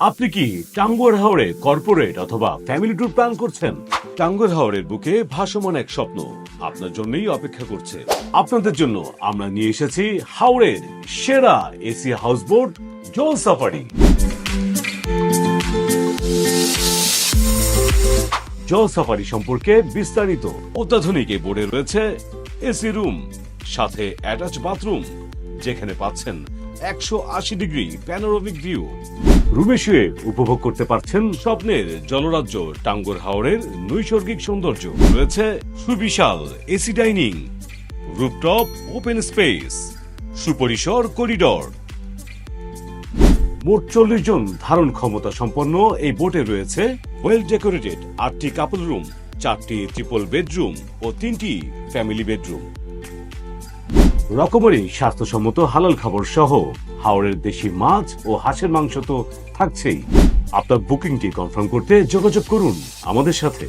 আপনি কি টাঙ্গুয়ার হাওরে কর্পোরেট অথবা ফ্যামিলি ট্যুর প্ল্যান করছেন? টাঙ্গুয়ার হাওরের বুকে ভাসমান এক স্বপ্ন আপনার জন্যই অপেক্ষা করছে। আপনাদের জন্য আমরা নিয়ে এসেছি হাওরের সেরা এসি হাউসবোট জল সাফারি। জল সাফারি সম্পর্কে বিস্তারিত। অত্যাধুনিক এই বোর্ডে রয়েছে এসি রুম, সাথে অ্যাটাচ বাথরুম, যেখানে পাচ্ছেন 180 ডিগ্রি প্যানোরামিক ভিউ। রুমে শুয়ে উপভোগ করতে পারছেন স্বপ্নের জলরাজ্য টাঙ্গুয়ার হাওরের নৈসর্গিক সৌন্দর্য। রয়েছে সুবিশাল AC dining, rooftop open space, সুপরিসর করিডর। মোট 40 জন ধারণ ক্ষমতা সম্পন্ন এই বোটে রয়েছে ওয়েল ডেকোরেটেড 8টি কাপল রুম, 4টি ট্রিপল বেডরুম ও 3টি ফ্যামিলি বেডরুম। রকমারি স্বাস্থ্যসম্মত হালাল খাবার সহ হাওরের দেশি মাছ ও হাঁসের মাংস তো থাকছেই। আপনার বুকিংটি কনফার্ম করতে যোগাযোগ করুন আমাদের সাথে।